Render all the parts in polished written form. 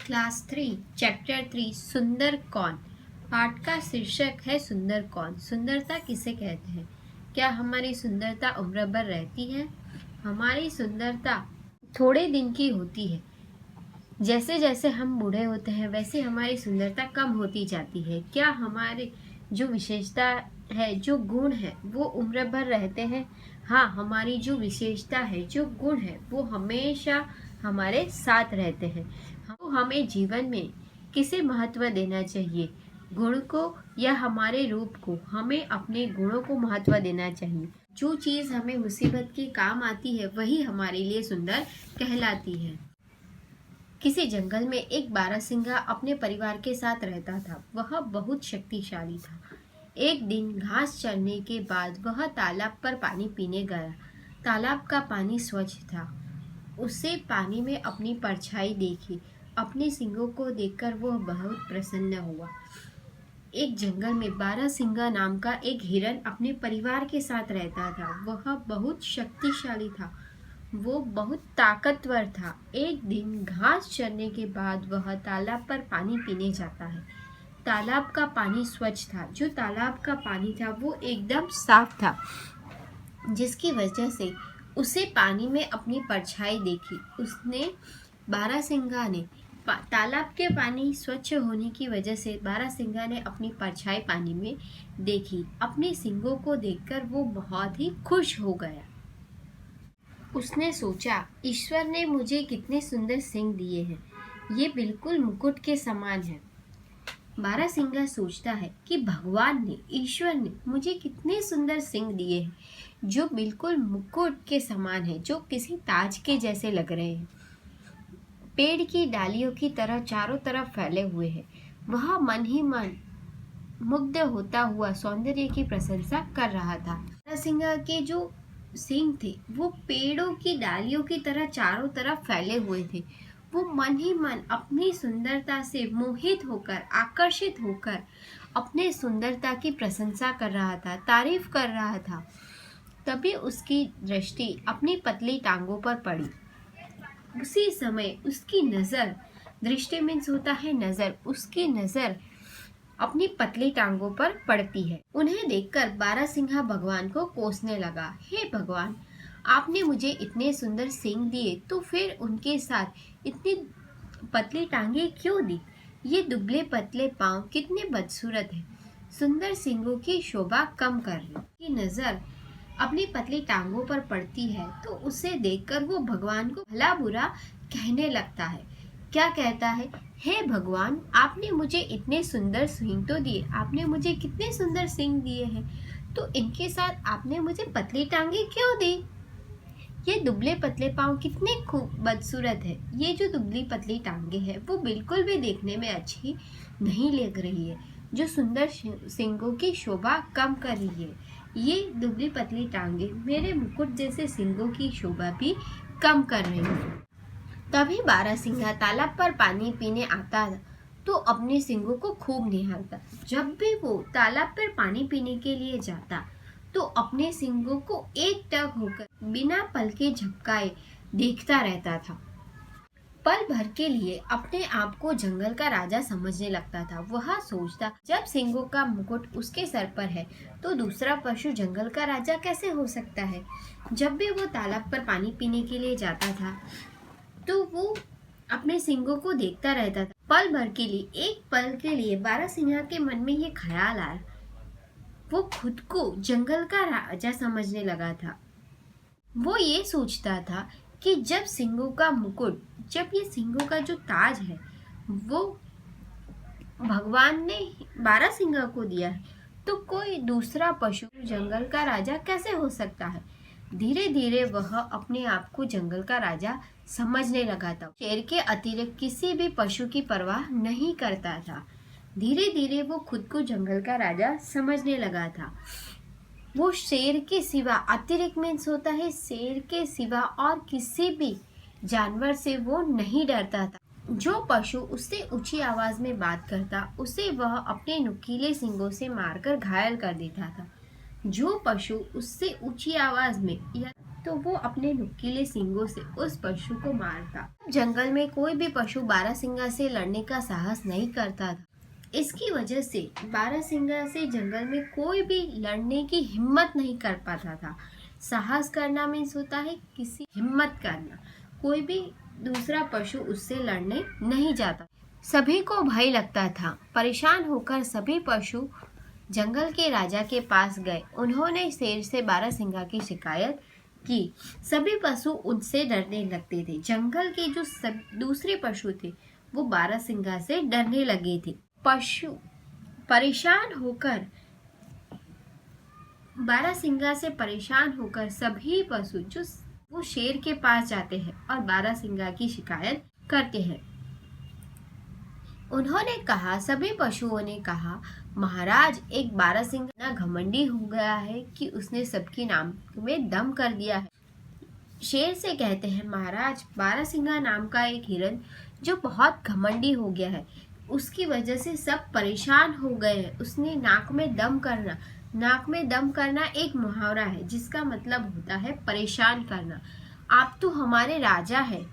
Class 3 chapter 3 सुंदर कौन। पाठ का शीर्षक है सुंदर कौन। सुंदरता किसे कहते हैं? क्या हमारी सुंदरता उम्र भर रहती है? हमारी सुंदरता थोड़े दिन की होती है। जैसे जैसे हम बूढ़े होते हैं वैसे हमारी सुंदरता कम होती जाती है। क्या हमारे जो विशेषता है, जो गुण है, वो उम्र भर रहते हैं? हाँ, हमारी जो विशेषता है, जो गुण है, वो हमेशा हमारे साथ रहते हैं। तो हमें जीवन में किसे महत्व देना चाहिए, गुण को या हमारे रूप को? हमें अपने गुणों को महत्व देना चाहिए। जो चीज़ हमें मुसीबत के काम आती है वही हमारे लिए सुंदर कहलाती है। किसी जंगल में एक बारहसिंगा अपने परिवार के साथ रहता था। वह बहुत शक्तिशाली था। एक दिन घास चरने के बाद वह तालाब पर पानी पीने गया। तालाब का पानी स्वच्छ था। उसे पानी में अपनी परछाई देखी। अपने सींगों को देखकर वह बहुत प्रसन्न हुआ। एक जंगल में बारहसिंगा नाम का एक हिरन अपने परिवार के साथ रहता था। वह बहुत शक्तिशाली था। वो बहुत ताकतवर था। एक दिन घास चरने के बाद वह तालाब पर पानी पीने जाता है। तालाब का पानी स्वच्छ था। जो तालाब का पानी था वो एकदम साफ था, जिसकी वजह से उसे पानी में अपनी परछाई देखी। उसने बारहसिंगा ने तालाब के पानी स्वच्छ होने की वजह से बारहसिंगा ने अपनी परछाई पानी में देखी। अपने सींगों को देखकर वो बहुत ही खुश हो गया। उसने सोचा, ईश्वर ने मुझे कितने सुंदर सींग दिए हैं, ये बिल्कुल मुकुट के समान है। बारहसिंगा सोचता है कि भगवान ने, ईश्वर ने मुझे कितने सुंदर सींग दिए हैं, जो बिल्कुल मुकुट के समान है, जो किसी ताज के जैसे लग रहे हैं। पेड़ की डालियों की तरह चारों तरफ फैले हुए हैं। वह मन ही मन मुग्ध होता हुआ सौंदर्य की प्रशंसा कर रहा था। बारहसिंगा के जो सींग थे वो पेड़ों की डालियों की तरह चारों तरफ फैले हुए थे। वो मन ही मन अपनी सुंदरता से मोहित होकर, आकर्षित होकर अपने सुंदरता की प्रशंसा कर रहा था, तारीफ कर रहा था। तभी उसकी दृष्टि अपनी पतली टांगों पर पड़ी। उसी समय उसकी नजर, दृष्टि मीन्स होता है नजर, उसकी नजर अपनी पतली टांगों पर पड़ती है। उन्हें देखकर बारहसिंगा भगवान को कोसने लगा। हे भगवान, आपने मुझे इतने सुंदर सींग दिए तो फिर उनके साथ इतनी पतली टांगे क्यों दी? ये दुबले पतले पांव कितने बदसूरत हैं। सुंदर सींगों की शोभा कम कर रही। की नजर अपनी पतली टांगों पर पड़ती है तो उसे देखकर वो भगवान को भला बुरा कहने लगता है। क्या कहता है? हे भगवान, आपने मुझे इतने सुंदर सींग तो दिए, आपने मुझे कितने सुंदर सींग दिए हैं, तो इनके साथ आपने मुझे पतली टांगे क्यों दी? ये दुबले पतले पांव कितने खूब बदसूरत है। ये जो दुबली पतली टांगे हैं वो बिल्कुल भी देखने में अच्छी नहीं लग रही है, जो सुंदर सींगों की शोभा कम कर रही है। ये दुबली पतली टांगे मेरे मुकुट जैसे सींगों की शोभा भी कम कर रही है। तभी बारहसिंगा तालाब पर पानी पीने आता तो अपने सींगों को खूब निहारता। जब भी वो तालाब पर पानी पीने के लिए जाता तो अपने सींगों को एकटक होकर बिना पलके झपकाए देखता रहता था। पल भर के लिए अपने आप को जंगल का राजा समझने लगता था। वह सोचता, जब सींगों का मुकुट उसके सर पर है तो दूसरा पशु जंगल का राजा कैसे हो सकता है। जब भी वो तालाब पर पानी पीने के लिए जाता था तो वो अपने सींगों को देखता रहता था। पल भर के लिए, एक पल के लिए बारहसिंगा के मन में ये ख्याल आया। वो खुद को जंगल का राजा समझने लगा था। वो ये सोचता था कि जब सींगों का मुकुट, जब ये सींगों का जो ताज है वो भगवान ने बारहसिंगा को दिया है, तो कोई दूसरा पशु जंगल का राजा कैसे हो सकता है। धीरे धीरे वह अपने आप को जंगल का राजा समझने लगा था। शेर के अतिरिक्त किसी भी पशु की परवाह नहीं करता था। धीरे धीरे वो खुद को जंगल का राजा समझने लगा था। वो शेर के सिवा, अतिरिक्त मीन्स होता है शेर के सिवा और किसी भी जानवर से वो नहीं डरता था। जो पशु उससे ऊंची आवाज में बात करता उसे वह अपने नुकीले सींगों से मारकर घायल कर देता था। जो पशु उससे ऊंची आवाज में या तो वो अपने नुकीले सींगों से उस पशु को मारता। जंगल में कोई भी पशु बारहसिंगा से लड़ने का साहस नहीं करता था। इसकी वजह से बारहसिंगा से जंगल में कोई भी लड़ने की हिम्मत नहीं कर पाता था। साहस करना मीन्स होता है किसी हिम्मत करना। कोई भी दूसरा पशु उससे लड़ने नहीं जाता। सभी को भय लगता था। परेशान होकर सभी पशु जंगल के राजा के पास गए। उन्होंने शेर से बारहसिंगा की शिकायत की। सभी पशु उनसे डरने लगते थे। जंगल के जो दूसरे पशु थे वो बारहसिंगा से डरने लगे थे। पशु परेशान होकर बारहसिंगा से परेशान होकर सभी पशु जो वो शेर के पास जाते हैं और बारहसिंगा की शिकायत करते हैं। उन्होंने कहा, सभी पशुओं ने कहा, महाराज, एक बारहसिंगा इतना घमंडी हो गया है कि उसने सबकी नाम में दम कर दिया है। शेर से कहते हैं, महाराज, बारहसिंगा नाम का एक हिरन जो बहुत घमंडी हो गया है, उसकी वजह से सब परेशान हो गए हैं। उसने नाक में दम करना एक मुहावरा है जिसका मतलब होता है परेशान करना। आप तो हमारे राजा है।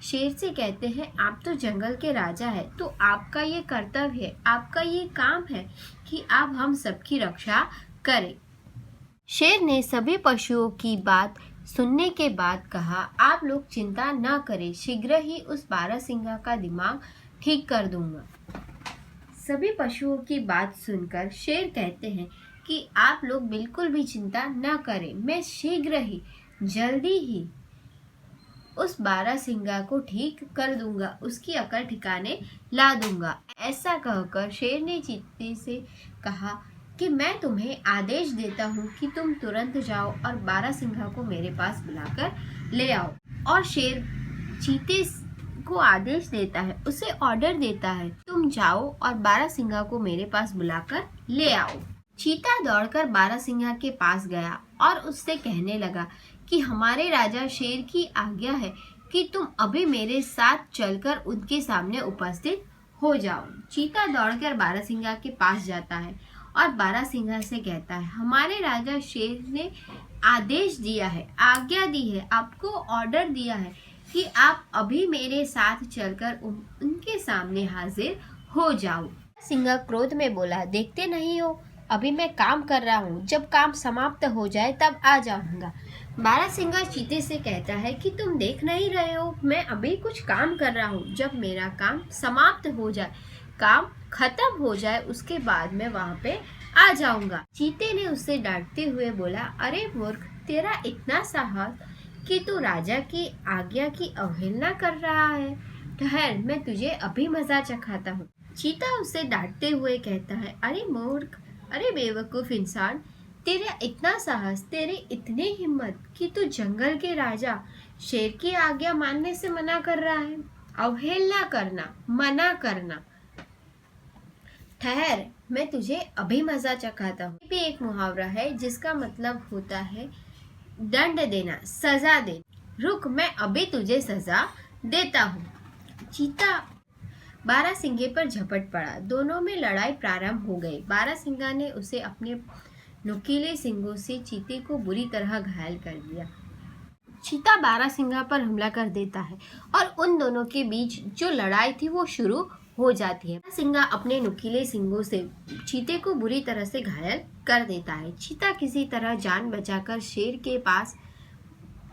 शेर से कहते हैं, आप तो जंगल के राजा है, तो आपका ये कर्तव्य है, आपका ये काम है कि आप हम सबकी रक्षा करें। शेर ने सभी पशुओं की बात सुनने के बाद कहा, आप लोग चिंता न करें, शीघ्र ही उस बारहसिंगा का दिमाग ठीक कर दूंगा। सभी पशुओं की बात सुनकर शेर कहते हैं कि आप लोग बिल्कुल भी चिंता न करें, मैं शीघ्र ही जल्दी ही उस बारहसिंगा को ठीक कर दूंगा, उसकी अकल ठिकाने ला दूंगा। ऐसा कहकर शेर ने चीते से कहा कि मैं तुम्हें आदेश देता हूँ कि तुम तुरंत जाओ और बारहसिंगा को मेरे पास बुलाकर ले आओ। और शेर चीते को आदेश देता है, उसे ऑर्डर देता है, तुम जाओ और बारहसिंगा को मेरे पास बुलाकर ले आओ। चीता दौड़कर बारहसिंगा के पास गया और उससे कहने लगा कि हमारे राजा शेर की आज्ञा है कि तुम अभी मेरे साथ चलकर उनके सामने उपस्थित हो जाओ। चीता दौड़कर बारहसिंगा के पास जाता है और बारहसिंगा से कहता है, हमारे राजा शेर ने आदेश दिया है, आज्ञा दी है, आपको ऑर्डर दिया है कि आप अभी मेरे साथ चलकर उनके सामने हाजिर हो जाओ। सिंगा क्रोध में बोला, देखते नहीं हो, अभी मैं काम कर रहा हूँ, जब काम समाप्त हो जाए तब आ जाऊंगा। बारहसिंगा चीते से कहता है कि तुम देख नहीं रहे हो, मैं अभी कुछ काम कर रहा हूँ, जब मेरा काम समाप्त हो जाए, काम खत्म हो जाए, उसके बाद मैं वहाँ पे आ जाऊंगा। चीते ने उससे डांटते हुए बोला, अरे मूर्ख, तेरा इतना साहस कि तू राजा की आज्ञा की अवहेलना कर रहा है। ठहर, मैं तुझे अभी मजा चखाता हूँ। चीता उससे डांटते हुए कहता है, अरे मूर्ख, अरे बेवकूफ इंसान, तेरा इतना साहस, तेरी इतनी हिम्मत कि तू जंगल के राजा शेर की आज्ञा मानने से मना कर रहा है। अवहेलना करना, मना करना। ठहर, मैं तुझे अभी मजा चखाता हूँ। ये भी एक मुहावरा है जिसका मतलब होता है दंड देना, सजा दे। रुक, मैं अभी तुझे सजा देता हूँ। चीता बारहसिंगे पर झपट पड़ा। दोनों में लड़ाई प्रारंभ हो गई। बारहसिंगा ने उसे अपने नुकीले सींगों से चीते को बुरी तरह घायल कर दिया। चीता बारहसिंगा पर हमला कर देता है और उन दोनों के बीच जो लड़ाई थी वो शुरू हो जाती है। बारहसिंगा अपने नुकीले सींगों से चीते को बुरी तरह से घायल कर देता है। चीता किसी तरह जान बचाकर शेर के पास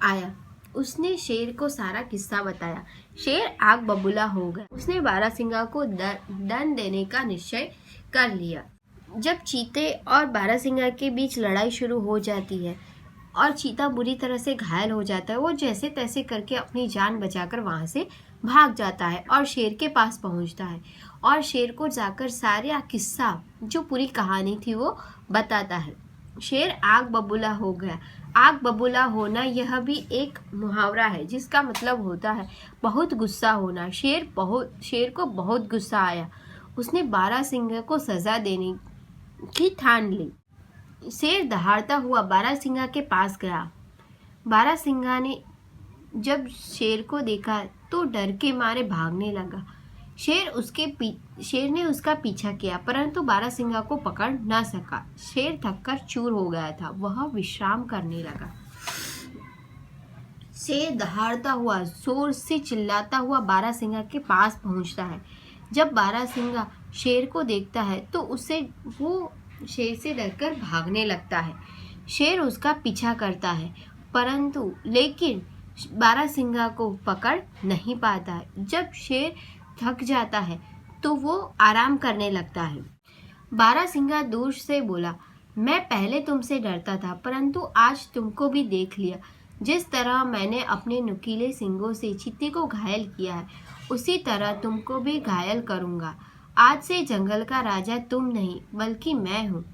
आया। उसने शेर को सारा किस्सा बताया। शेर आग बबूला हो गया। उसने बारहसिंगा को दंड देने का निश्चय कर लिया। जब चीते और बारहसिंगा के बीच लड़ाई शुरू हो जाती है और चीता बुरी तरह से घायल हो जाता है, वो जैसे तैसे करके अपनी जान बचाकर वहाँ से भाग जाता है और शेर के पास पहुँचता है और शेर को जाकर सारा किस्सा, जो पूरी कहानी थी, वो बताता है। शेर आग बबूला हो गया। आग बबूला होना यह भी एक मुहावरा है जिसका मतलब होता है बहुत गुस्सा होना। शेर को बहुत गुस्सा आया। उसने बारहसिंगा को सजा देने की ठान ली। शेर दहाड़ता हुआ बारहसिंगा के पास गया। बारहसिंगा ने जब शेर को देखा तो डर के मारे भागने लगा। शेर ने उसका पीछा किया परंतु बारहसिंगा को पकड़ न सका। शेर थककर चूर हो गया था। वह विश्राम करने लगा। शेर दहाड़ता हुआ जोर से चिल्लाता हुआ बारहसिंगा के पास पहुंचता है। जब बारहसिंगा शेर को देखता है तो वो शेर से डरकर भागने लगता है। शेर उसका पीछा करता है परंतु लेकिन बारहसिंगा को पकड़ नहीं पाता है। जब शेर थक जाता है तो वो आराम करने लगता है। बारहसिंगा दूर से बोला, मैं पहले तुमसे डरता था परंतु आज तुमको भी देख लिया। जिस तरह मैंने अपने नुकीले सींगों से चीते को घायल किया है उसी तरह तुमको भी घायल करूंगा। आज से जंगल का राजा तुम नहीं बल्कि मैं हूँ।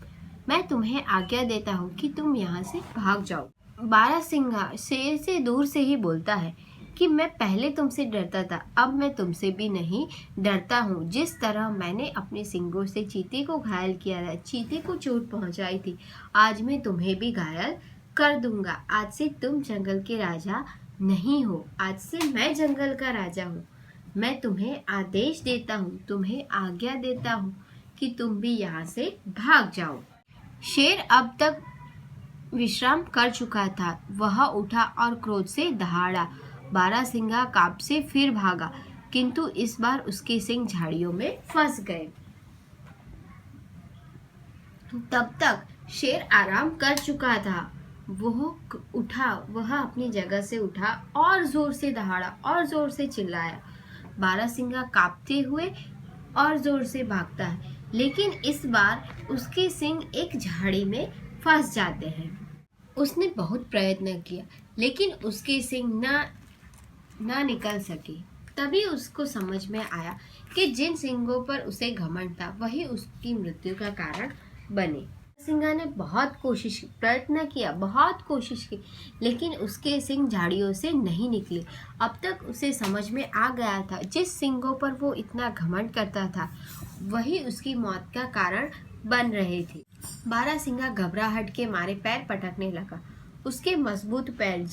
मैं तुम्हें आज्ञा देता हूँ कि तुम यहाँ से भाग जाओ। बारहसिंगा शेर से दूर से ही बोलता है कि मैं पहले तुमसे डरता था, अब मैं तुमसे भी नहीं डरता हूँ। जिस तरह मैंने अपने सींगों से चीते को घायल किया था, चीते को चोट पहुँचाई थी, आज मैं तुम्हें भी घायल कर दूंगा। आज से तुम जंगल के राजा नहीं हो, आज से मैं जंगल का राजा हूँ। मैं तुम्हें आदेश देता हूँ, तुम्हें आज्ञा देता हूँ कि तुम भी यहाँ से भाग जाओ। शेर अब तक विश्राम कर चुका था। वह उठा और क्रोध से दहाड़ा। बारहसिंगा कांप से फिर भागा किंतु इस बार उसके सींग झाड़ियों में फंस गए। तब तक शेर आराम कर चुका था। वह अपनी जगह से उठा और जोर से दहाड़ा और जोर से चिल्लाया। बारहसिंगा कांपते हुए और जोर से भागता है लेकिन इस बार उसके सींग एक झाड़ी में फंस जाते हैं। उसने बहुत प्रयत्न किया लेकिन उसके सींग ना निकल सके। तभी उसको समझ में आया कि जिन सींगों पर उसे घमंड था वही उसकी मृत्यु का कारण बने। सिंगा ने बहुत कोशिश की लेकिन उसके सींग झाड़ियों से नहीं निकले। अब तक उसे समझ में आ गया था जिस सींगों पर वो इतना घमंड करता था वही उसकी मौत का कारण बन रहे थे। बारहसिंगा घबराहट के मारे पैर पटकने लगा। उसके मजबूत पैरों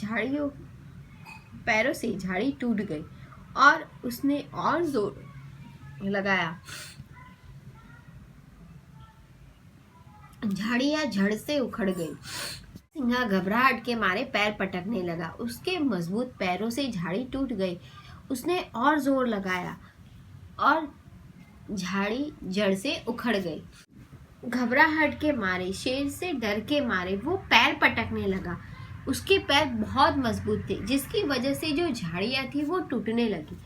से झाड़ी टूट गई और उसने और जोर लगाया। झाड़ियां जड़ से उखड़ गई। सिंहा घबराहट के मारे पैर पटकने लगा। उसके मजबूत पैरों से झाड़ी टूट गई। उसने और जोर लगाया और झाड़ी जड़ से उखड़ गई। घबराहट के मारे, शेर से डर के मारे वो पैर पटकने लगा। उसके पैर बहुत मजबूत थे जिसकी वजह से जो झाड़ियां थी वो टूटने लगी।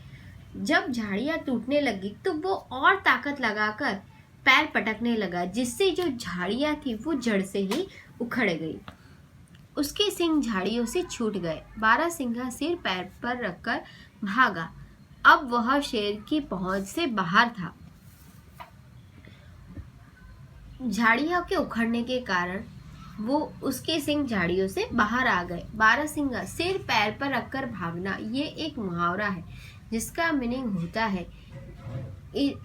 जब झाड़ियां टूटने लगी तो वो और ताकत लगाकर पैर पटकने लगा जिससे जो झाड़ियां थी वो जड़ से ही उखड़ गई। उसके सींग झाड़ियों से छूट गए। बारहसिंगा सिर पैर पर रखकर भागा। अब वह शेर की पहुंच से बाहर था। झाड़ियों के उखड़ने के कारण वो उसके सींग झाड़ियों से बाहर आ गए। बारहसिंगा सिर पैर पर रखकर भागना ये एक मुहावरा है जिसका मीनिंग होता है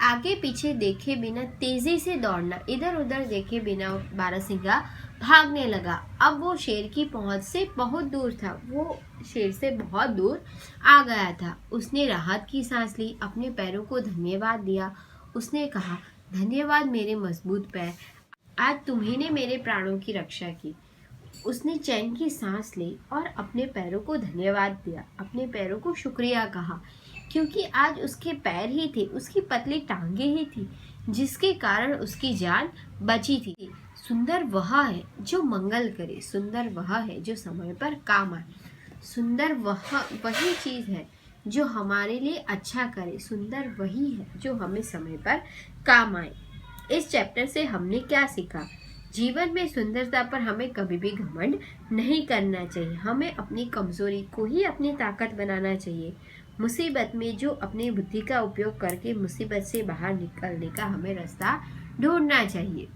आगे पीछे देखे बिना तेजी से दौड़ना। इधर उधर देखे बिना बारहसिंगा भागने लगा। अब वो शेर की पहुंच से बहुत दूर था। वो शेर से बहुत दूर आ गया था। उसने राहत की सांस ली, अपने पैरों को धन्यवाद दिया। उसने कहा, धन्यवाद मेरे मजबूत पैर, आज तुम्ही ने मेरे प्राणों की रक्षा की। उसने चैन की सांस ली और अपने पैरों को धन्यवाद दिया, अपने पैरों को शुक्रिया कहा क्योंकि आज उसके पैर ही थे, उसकी पतली टांगे ही थी जिसके कारण उसकी जान बची थी। सुंदर वह है जो मंगल करे, सुंदर वह है जो समय पर काम आए, सुंदर वही चीज है जो हमारे लिए अच्छा करे, सुंदर वही है जो हमें समय पर काम आए। इस चैप्टर से हमने क्या सीखा? जीवन में सुंदरता पर हमें कभी भी घमंड नहीं करना चाहिए। हमें अपनी कमजोरी को ही अपनी ताकत बनाना चाहिए। मुसीबत में जो अपनी बुद्धि का उपयोग करके मुसीबत से बाहर निकलने का हमें रास्ता ढूंढना चाहिए।